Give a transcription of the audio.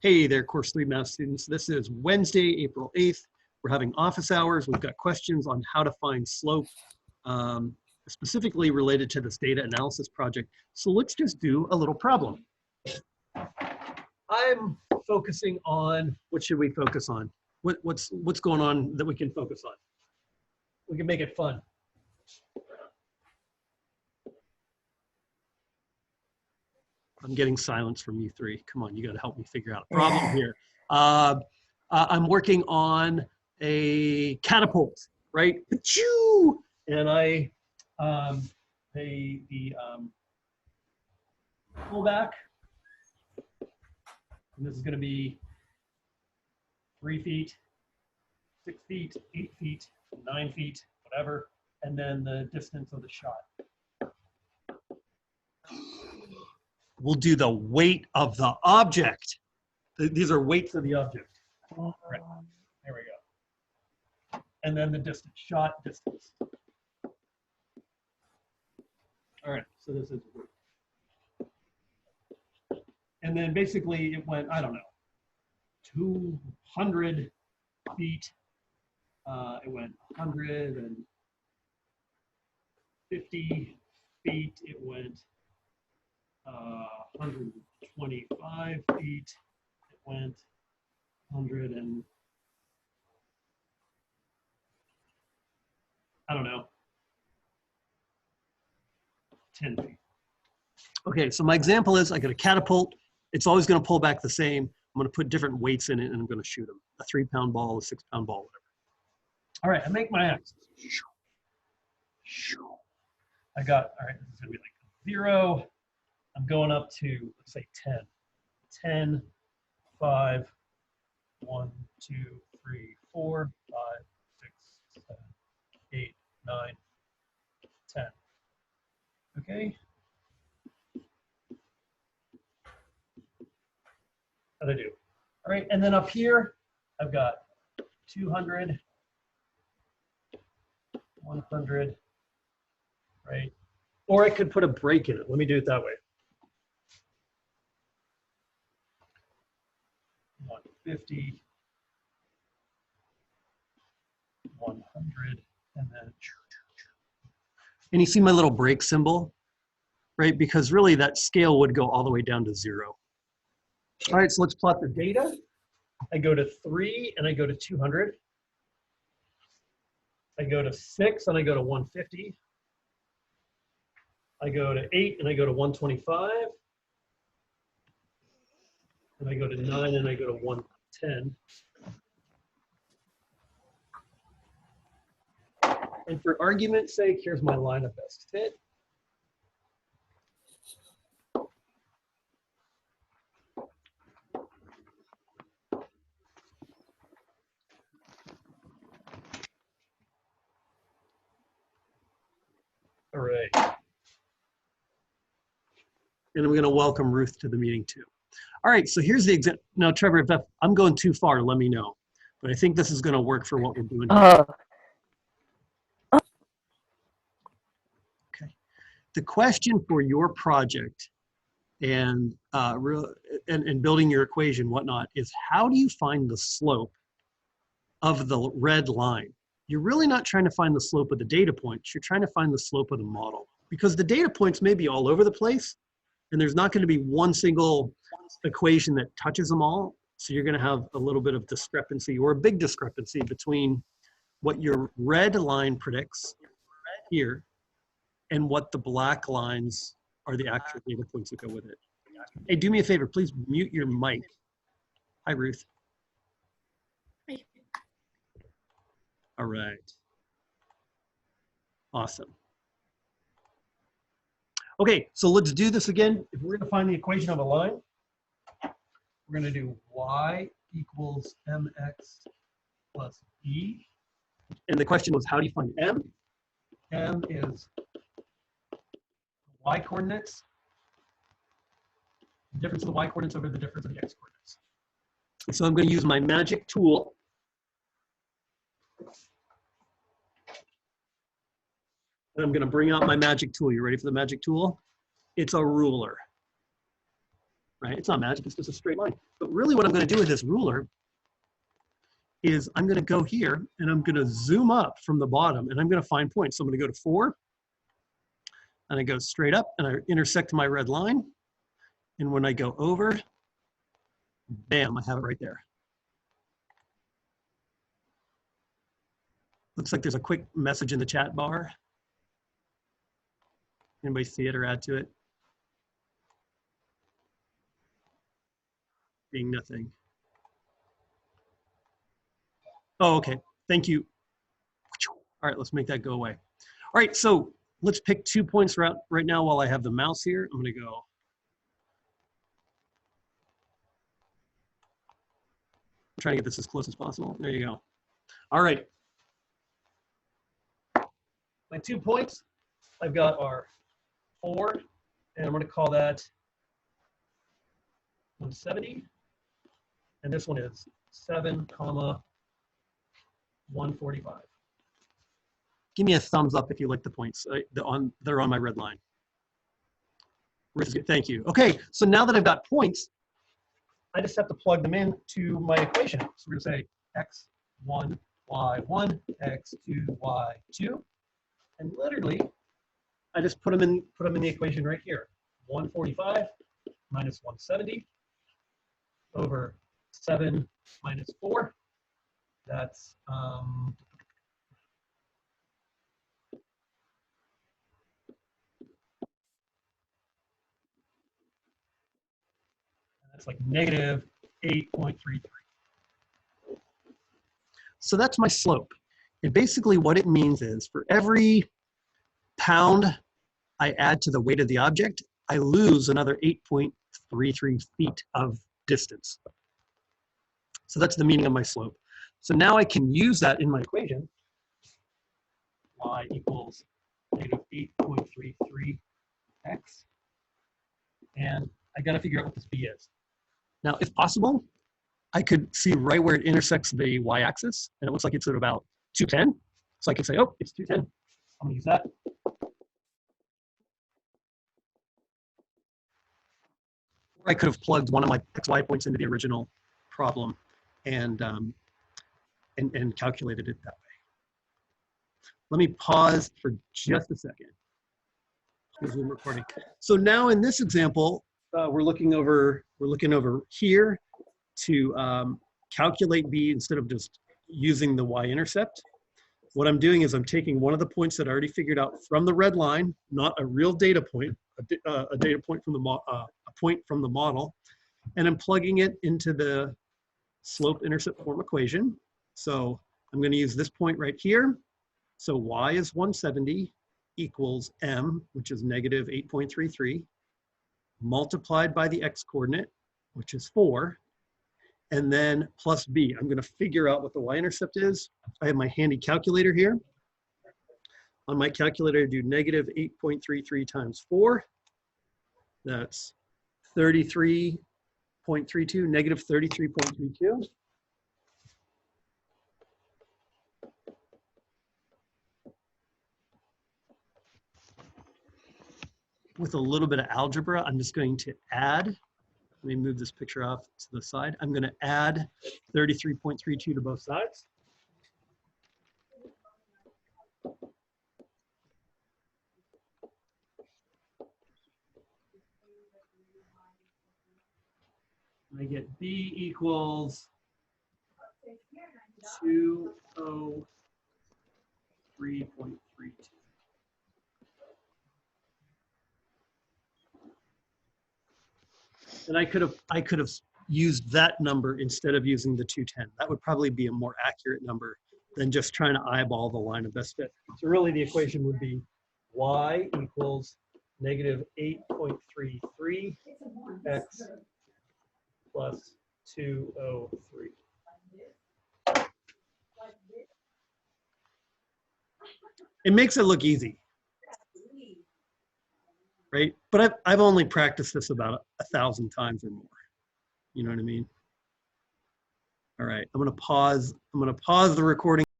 Hey there, Course 3 Math students. This is Wednesday, April 8th. We're having office hours. We've got questions on how to find slope, specifically related to this data analysis project. So let's just do a little problem. I'm focusing on, what should we focus on? What's going on that we can focus on? We can make it fun. I'm getting silence from you three. Come on, you got to help me figure out a problem here. I'm working on a catapult, right? Achoo! And the pullback, and this is going to be 3 feet, 6 feet, 8 feet, 9 feet, whatever, and then the distance of the shot. We'll do the weight of the object. These are weights of the object. Right. There we go. And then the distance, shot distance. All right, so this is weight. And then basically it went, I don't know, 200 feet. It went 150 feet. It went 125 feet. It went 100 and I don't know, 10 feet. Okay, so my example is I got a catapult. It's always going to pull back the same. I'm going to put different weights in it and I'm going to shoot them. A 3-pound ball, a 6-pound ball, whatever. All right, I make my axis. I got, all right, this is going to be like 0. I'm going up to, let's say 10. 10, 5, 1, 2, 3, 4, 5, 6, 7, 8, 9, 10. Okay. How'd I do? All right, and then up here, I've got 200, 100, right? Or I could put a break in it. Let me do it that way. 150, 100, and then. And you see my little break symbol, right? Because really that scale would go all the way down to 0. All right, so let's plot the data. I go to 3 and I go to 200. I go to 6 and I go to 150. I go to 8 and I go to 125. And I go to 9 and I go to 110. And for argument's sake, here's my line of best fit. All right. And I'm going to welcome Ruth to the meeting too. All right, so here's the example. Now, Trevor, if I'm going too far, let me know. But I think this is going to work for what we're doing here. Okay. The question for your project and building your equation, whatnot, is how do you find the slope of the red line? You're really not trying to find the slope of the data points. You're trying to find the slope of the model. Because the data points may be all over the place, and there's not going to be one single equation that touches them all. So you're going to have a little bit of discrepancy or a big discrepancy between what your red line predicts here and what the black lines are the actual data points that go with it. Hey, do me a favor, please mute your mic. Hi, Ruth. Hi. All right. Awesome. Okay, so let's do this again. If we're going to find the equation of a line, we're going to do y equals mx plus b. And the question was, how do you find m? M is y coordinates, the difference of the y coordinates over the difference of the x coordinates. So I'm going to use my magic tool. And I'm going to bring out my magic tool. You ready for the magic tool? It's a ruler. right? It's not magic, it's just a straight line. But really what I'm gonna do with this ruler is I'm gonna go here and I'm gonna zoom up from the bottom and I'm gonna find points. So I'm gonna go to 4 and I go straight up and I intersect my red line. And when I go over, bam, I have it right there. Looks like there's a quick message in the chat bar. Anybody see it or add to it? Being nothing. Oh, okay. Thank you. All right, let's make that go away. All right, so let's pick 2 points right now while I have the mouse here. I'm gonna go. I'm trying to get this as close as possible. There you go. All right. My 2 points I've got are 4, and I'm gonna call that 170. And this one is 7, 145. Give me a thumbs up if you like the points that are on my red line. Thank you. Okay, so now that I've got points, I just have to plug them in to my equation. So we're gonna say x1, y1, x2, y2, and literally, I just put them in the equation right here. 145 minus 170 over 7 minus 4. That's like negative 8.33. So that's my slope. And basically what it means is for every pound I add to the weight of the object, I lose another 8.33 feet of distance. So that's the meaning of my slope. So now I can use that in my equation. Y equals negative 8.33x. And I got to figure out what this b is. Now, if possible, I could see right where it intersects the y-axis, and it looks like it's at about 210. So I could say, oh, it's 210. I'm gonna use that. Or I could have plugged one of my xy points into the original problem and calculated it that way. Let me pause for just a second. Zoom recording. So now in this example, we're looking over here to calculate b instead of just using the y-intercept. What I'm doing is I'm taking one of the points that I already figured out from the red line, not a real data point, a data point from the model, and I'm plugging it into the slope-intercept form equation. So I'm going to use this point right here. So y is 170 equals m, which is negative 8.33, multiplied by the x-coordinate, which is 4, and then plus b. I'm going to figure out what the y-intercept is. I have my handy calculator here. On my calculator, I do negative 8.33 times 4. That's 33.32, negative 33.32. With a little bit of algebra, I'm just going to add. Let me move this picture off to the side. I'm going to add 33.32 to both sides. I get b equals 203.32. And I could have used that number instead of using the 210. That would probably be a more accurate number than just trying to eyeball the line of best fit. So really the equation would be y equals negative 8.33 x plus 203. It makes it look easy, right? But I've only practiced this about 1,000 times or more. You know what I mean? All right, I'm gonna pause the recording.